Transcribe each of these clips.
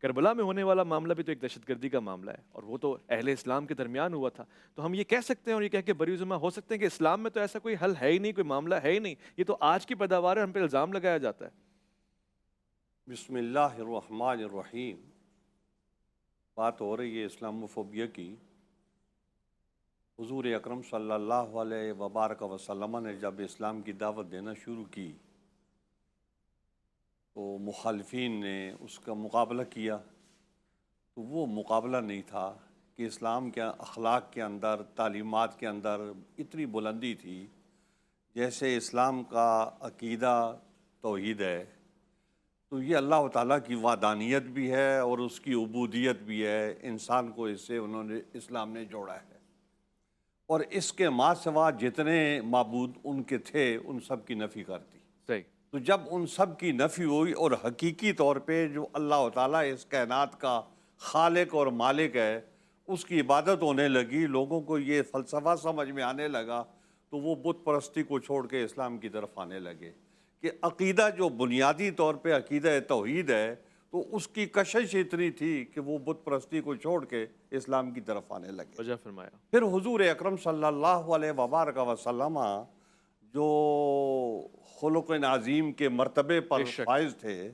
کربلا میں ہونے والا معاملہ بھی تو ایک دہشت گردی کا معاملہ ہے، اور وہ تو اہل اسلام کے درمیان ہوا تھا۔ تو ہم یہ کہہ سکتے ہیں اور یہ کہہ کے بری ذمہ ہو سکتے ہیں کہ اسلام میں تو ایسا کوئی حل ہے ہی نہیں، کوئی معاملہ ہے ہی نہیں، یہ تو آج کی پیداوار ہے، ہم پہ الزام لگایا جاتا ہے۔ بسم اللہ الرحمن الرحیم۔ بات ہو رہی ہے اسلاموفوبیا کی۔ حضور اکرم صلی اللہ علیہ وبارک وسلم نے جب اسلام کی دعوت دینا شروع کی تو مخالفین نے اس کا مقابلہ کیا، تو وہ مقابلہ نہیں تھا کہ اسلام کے اخلاق کے اندر، تعلیمات کے اندر اتنی بلندی تھی۔ جیسے اسلام کا عقیدہ توحید ہے، تو یہ اللہ تعالیٰ کی وحدانیت بھی ہے اور اس کی عبودیت بھی ہے، انسان کو اس سے اسلام نے جوڑا ہے، اور اس کے ما سوا جتنے معبود ان کے تھے ان سب کی نفی کرتی۔ صحیح۔ تو جب ان سب کی نفی ہوئی اور حقیقی طور پہ جو اللہ تعالیٰ اس کائنات کا خالق اور مالک ہے اس کی عبادت ہونے لگی، لوگوں کو یہ فلسفہ سمجھ میں آنے لگا، تو وہ بت پرستی کو چھوڑ کے اسلام کی طرف آنے لگے کہ عقیدہ جو بنیادی طور پہ عقیدہ توحید ہے، تو اس کی کشش اتنی تھی کہ وہ بت پرستی کو چھوڑ کے اسلام کی طرف آنے لگے۔ وجہ فرمایا۔ پھر حضور اکرم صلی اللہ علیہ وبارک وسلم جو خلق عظیم کے مرتبے پر بے شک۔ فائز تھے،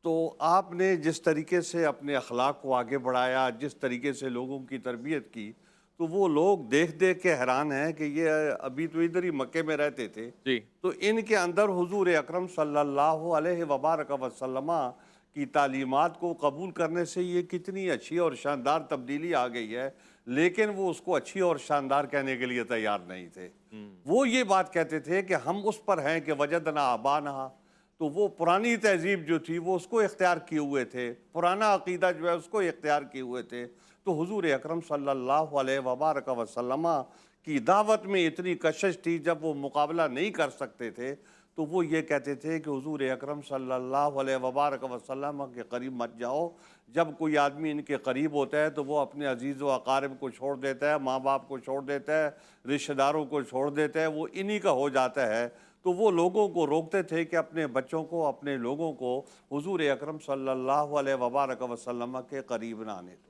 تو آپ نے جس طریقے سے اپنے اخلاق کو آگے بڑھایا، جس طریقے سے لوگوں کی تربیت کی، تو وہ لوگ دیکھ دیکھ کے حیران ہیں کہ یہ ابھی تو ادھر ہی مکے میں رہتے تھے، جی۔ تو ان کے اندر حضور اکرم صلی اللہ علیہ وبارک وسلم کی تعلیمات کو قبول کرنے سے یہ کتنی اچھی اور شاندار تبدیلی آ گئی ہے، لیکن وہ اس کو اچھی اور شاندار کہنے کے لیے تیار نہیں تھے۔ وہ یہ بات کہتے تھے کہ ہم اس پر ہیں کہ وجدنا آبانا، تو وہ پرانی تہذیب جو تھی وہ اس کو اختیار کیے ہوئے تھے، پرانا عقیدہ جو ہے اس کو اختیار کیے ہوئے تھے۔ تو حضور اکرم صلی اللہ علیہ وبارک وسلم کی دعوت میں اتنی کشش تھی، جب وہ مقابلہ نہیں کر سکتے تھے تو وہ یہ کہتے تھے کہ حضور اکرم صلی اللہ علیہ وبارک وسلم کے قریب مت جاؤ۔ جب کوئی آدمی ان کے قریب ہوتا ہے تو وہ اپنے عزیز و اقارب کو چھوڑ دیتا ہے، ماں باپ کو چھوڑ دیتا ہے، رشتہ داروں کو چھوڑ دیتا ہے، وہ انہی کا ہو جاتا ہے۔ تو وہ لوگوں کو روکتے تھے کہ اپنے بچوں کو، اپنے لوگوں کو حضور اکرم صلی اللہ علیہ وبارک وسلم کے قریب نہ آنے دو۔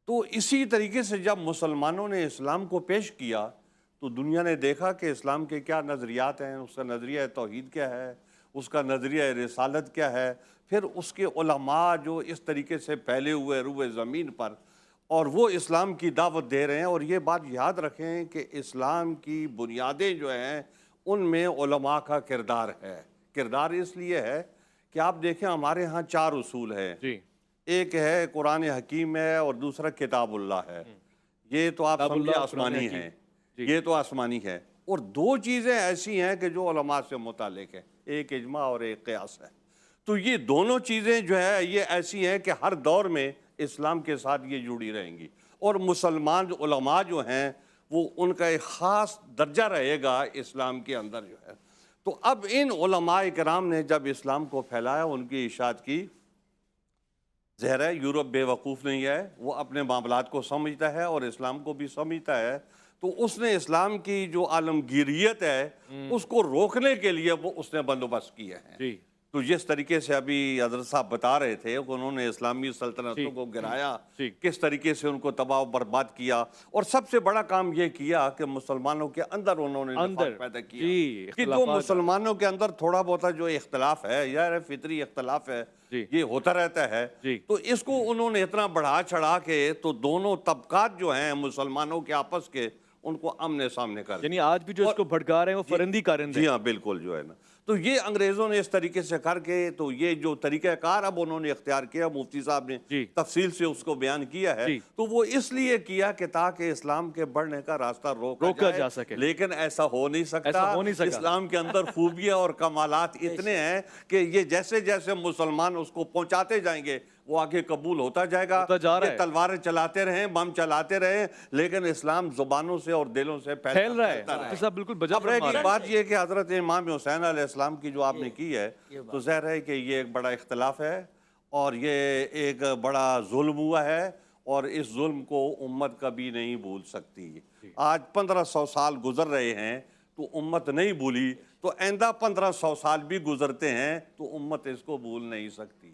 تو اسی طریقے سے جب مسلمانوں نے اسلام کو پیش کیا تو دنیا نے دیکھا کہ اسلام کے کیا نظریات ہیں، اس کا نظریہ توحید کیا ہے، اس کا نظریہ رسالت کیا ہے۔ پھر اس کے علماء جو اس طریقے سے پھیلے ہوئے روئے زمین پر، اور وہ اسلام کی دعوت دے رہے ہیں۔ اور یہ بات یاد رکھیں کہ اسلام کی بنیادیں جو ہیں ان میں علماء کا کردار ہے۔ کردار اس لیے ہے کہ آپ دیکھیں ہمارے ہاں 4 اصول ہیں، جی۔ ایک ہے قرآن حکیم ہے اور دوسرا کتاب اللہ ہے، یہ تو آپ کتاب سمجھے اللہ اور قرآن آسمانی حکیم۔ ہیں، جی۔ یہ تو آسمانی ہے۔ اور 2 چیزیں ایسی ہیں کہ جو علماء سے متعلق ہیں، ایک اجماع اور ایک قیاس ہے۔ تو یہ دونوں چیزیں جو ہے یہ ایسی ہیں کہ ہر دور میں اسلام کے ساتھ یہ جڑی رہیں گی، اور مسلمان جو علماء جو ہیں وہ ان کا ایک خاص درجہ رہے گا اسلام کے اندر جو ہے۔ تو اب ان علماء کرام نے جب اسلام کو پھیلایا، ان کی اشاعت کی، ظاہر ہے یورپ بے وقوف نہیں ہے، وہ اپنے معاملات کو سمجھتا ہے اور اسلام کو بھی سمجھتا ہے، تو اس نے اسلام کی جو عالمگیریت ہے اس کو روکنے کے لیے وہ اس نے بندوبست کیے ہیں۔ جی۔ تو جس طریقے سے ابھی حضرت صاحب بتا رہے تھے کہ انہوں نے اسلامی سلطنتوں کو گرایا، کس طریقے سے ان کو تباہ و برباد کیا، اور سب سے بڑا کام یہ کیا کہ مسلمانوں کے اندر انہوں نے نفاق پیدا کیا کہ جو مسلمانوں کے اندر تھوڑا بہت جو اختلاف ہے، یار فطری اختلاف ہے، یہ ہوتا رہتا ہے، تو اس کو انہوں نے اتنا بڑھا چڑھا کے تو دونوں طبقات جو ہیں مسلمانوں کے آپس کے ان کو آمنے سامنے کر دیا۔ یعنی آج بھی جو اس کو بھڑکا رہے ہیں وہ فرندی کارندے ہیں۔ جی ہاں، بالکل جو ہے نا، تو یہ انگریزوں نے اس طریقے سے کر کے تو یہ جو طریقہ کار اب انہوں نے اختیار کیا، مفتی صاحب نے تفصیل سے اس کو بیان کیا ہے، تو وہ اس لیے کیا کہ تاکہ اسلام کے بڑھنے کا راستہ روکا جا سکے، لیکن ایسا ہو نہیں سکتا۔ اسلام کے اندر خوبیاں اور کمالات اتنے ہیں کہ یہ جیسے جیسے مسلمان اس کو پہنچاتے جائیں گے وہ آگے قبول ہوتا جائے گا۔ یہ تلواریں چلاتے رہیں، بم چلاتے رہیں، لیکن اسلام زبانوں سے اور دلوں سے پھیل رہا ہے۔ اب رہ گئی بات یہ کہ حضرت امام حسین علیہ السلام کی جو آپ نے کی ہے، تو ظاہر ہے کہ یہ ایک بڑا اختلاف ہے اور یہ ایک بڑا ظلم ہوا ہے، اور اس ظلم کو امت کبھی نہیں بھول سکتی۔ آج 1500 سال گزر رہے ہیں تو امت نہیں بھولی، تو آئندہ 1500 سال بھی گزرتے ہیں تو امت اس کو بھول نہیں سکتی۔